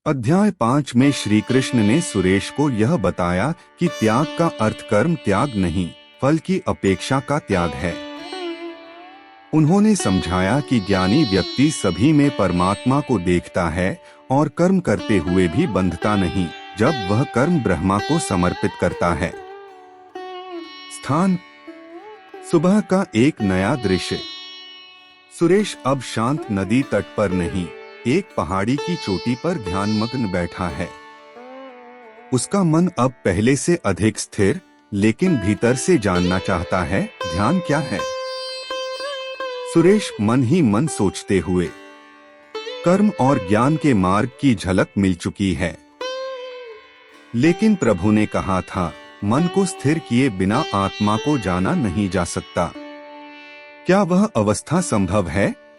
अध्याय 5 में श्री कृष्ण ने सुरेश को यह बताया कि त्याग का अर्थ कर्म त्याग नहीं, फल की अपेक्षा का त्याग है। उन्होंने समझाया कि ज्ञानी व्यक्ति सभी में परमात्मा को देखता है और कर्म करते हुए भी बंधता नहीं, जब वह कर्म ब्रह्मा को समर्पित करता है। स्थान: सुबह का एक नया दृश्य। सुरेश अब शांत नदी तट पर नहीं, एक पहाड़ी की चोटी पर ध्यानमग्न बैठा है। उसका मन अब पहले से अधिक स्थिर, लेकिन भीतर से जानना चाहता है, ध्यान क्या है। सुरेश मन ही मन सोचते हुए, कर्म और ज्ञान के मार्ग की झलक मिल चुकी है। लेकिन प्रभु ने कहा था, मन को स्थिर किए बिना आत्मा को जाना नहीं जा सकता। क्या वह अवस्था संभव है?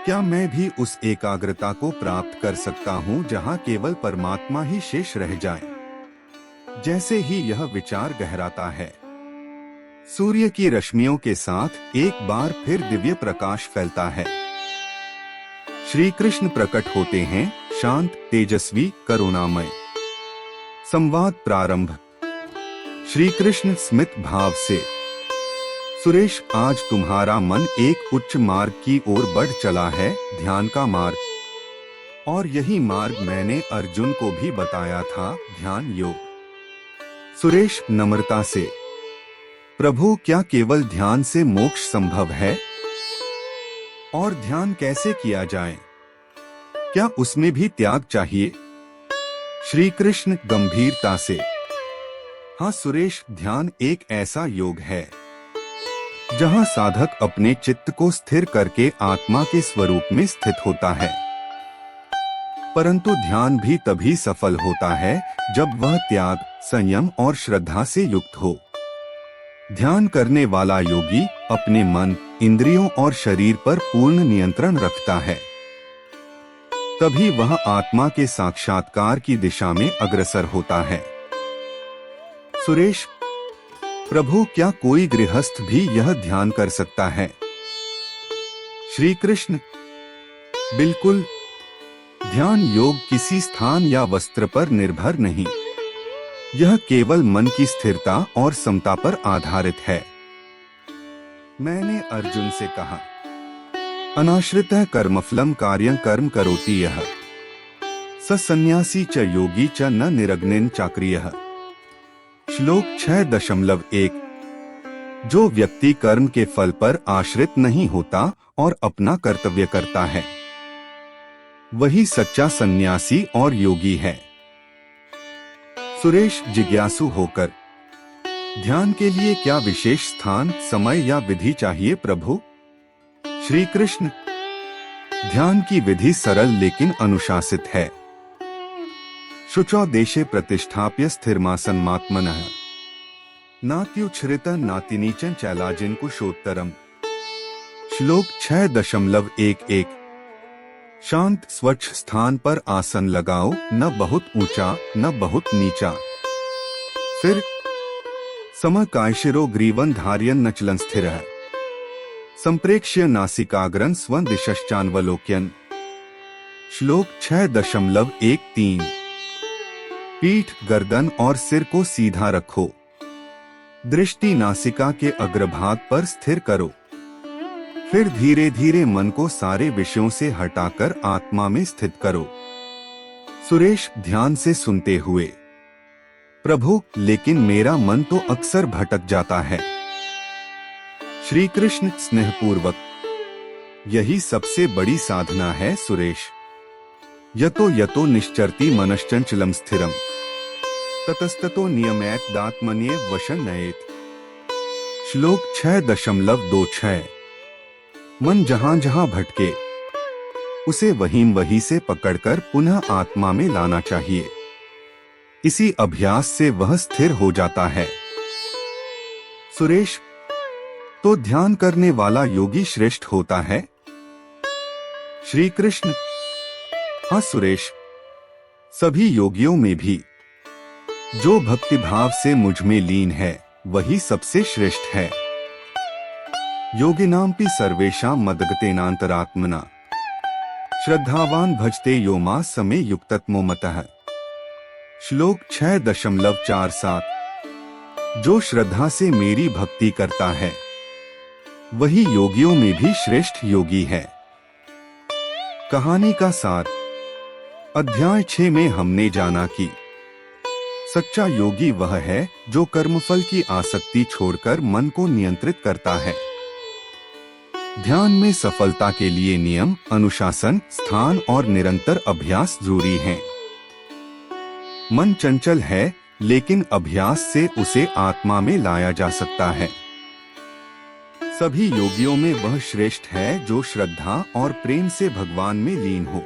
क्या मैं भी उस एकाग्रता को प्राप्त कर सकता हूँ जहाँ केवल परमात्मा ही शेष रह जाए? जैसे ही यह विचार गहराता है, सूर्य की रश्मियों के साथ एक बार फिर दिव्य प्रकाश फैलता है। श्री कृष्ण प्रकट होते हैं, शांत, तेजस्वी, करुणामय। संवाद प्रारंभ। श्री कृष्ण स्मित भाव से, सुरेश, आज तुम्हारा मन एक उच्च मार्ग की ओर बढ़ चला है, ध्यान का मार्ग। और यही मार्ग मैंने अर्जुन को भी बताया था, ध्यान योग। सुरेश नम्रता से, प्रभु, क्या केवल ध्यान से मोक्ष संभव है? और ध्यान कैसे किया जाए? क्या उसमें भी त्याग चाहिए? श्री कृष्ण गंभीरता से, हाँ सुरेश, ध्यान एक ऐसा योग है जहाँ साधक अपने चित्त को स्थिर करके आत्मा के स्वरूप में स्थित होता है। परंतु ध्यान भी तभी सफल होता है जब वह त्याग, संयम और श्रद्धा से युक्त हो। ध्यान करने वाला योगी अपने मन, इंद्रियों और शरीर पर पूर्ण नियंत्रण रखता है। तभी वह आत्मा के साक्षात्कार की दिशा में अग्रसर होता है। सुरेश, प्रभु, क्या कोई गृहस्थ भी यह ध्यान कर सकता है? श्री कृष्ण, बिल्कुल। ध्यान योग किसी स्थान या वस्त्र पर निर्भर नहीं, यह केवल मन की स्थिरता और समता पर आधारित है। मैंने अर्जुन से कहा, अनाश्रितः कर्मफलम कार्यं कर्म करोति यः, स सन्यासी च योगी च न निरग्निन चाक्रियः। श्लोक 6.1। जो व्यक्ति कर्म के फल पर आश्रित नहीं होता और अपना कर्तव्य करता है, वही सच्चा सन्यासी और योगी है। सुरेश जिज्ञासु होकर, ध्यान के लिए क्या विशेष स्थान, समय या विधि चाहिए प्रभु? श्री कृष्ण, ध्यान की विधि सरल लेकिन अनुशासित है। शुचौ देशे प्रतिष्ठाप्य स्थिरमासन्मात्मनः, नात्युच्छ्रितं नातिनीचं चैलाजिन कुशोत्तरम्। श्लोक 6.11। शांत स्वच्छ स्थान पर आसन लगाओ, न बहुत ऊंचा न बहुत नीचा। फिर समकायशिरो ग्रीवं धारयन् नचलं स्थिरः, संप्रेक्ष्य नासिकाग्रं स्वं दिशश्चान्वलोक्यन्। श्लोक 6.13। पीठ, गर्दन और सिर को सीधा रखो। दृष्टि नासिका के अग्रभाग पर स्थिर करो। फिर धीरे धीरे मन को सारे विषयों से हटाकर आत्मा में स्थित करो। सुरेश ध्यान से सुनते हुए, प्रभु, लेकिन मेरा मन तो अक्सर भटक जाता है। श्री कृष्ण स्नेहपूर्वक, यही सबसे बड़ी साधना है सुरेश। यतो यतो निश्चरति मनश्चंचलम स्थिरम, ततस्ततो नियमैत दात्मन्ये वशं नयेत। श्लोक 6.26। मन जहां जहां भटके, उसे वहीं से पकड़कर पुनः आत्मा में लाना चाहिए। इसी अभ्यास से वह स्थिर हो जाता है। सुरेश, तो ध्यान करने वाला योगी श्रेष्ठ होता है? श्री कृष्ण, हाँ सुरेश, सभी योगियों में भी जो भक्ति भाव से मुझ में लीन है, वही सबसे श्रेष्ठ है। योगिनांपि सर्वेषां मद्गतेनांतरात्मना। श्रद्धावान भजते यो मां समे युक्ततमो मतः। श्लोक 6.47। जो श्रद्धा से मेरी भक्ति करता है वही योगियों में भी श्रेष्ठ योगी है। कहानी का सार। अध्याय 6 में हमने जाना कि सच्चा योगी वह है जो कर्मफल की आसक्ति छोड़कर मन को नियंत्रित करता है। ध्यान में सफलता के लिए नियम, अनुशासन, स्थान और निरंतर अभ्यास जरूरी है। मन चंचल है, लेकिन अभ्यास से उसे आत्मा में लाया जा सकता है। सभी योगियों में वह श्रेष्ठ है जो श्रद्धा और प्रेम से भगवान में लीन हो।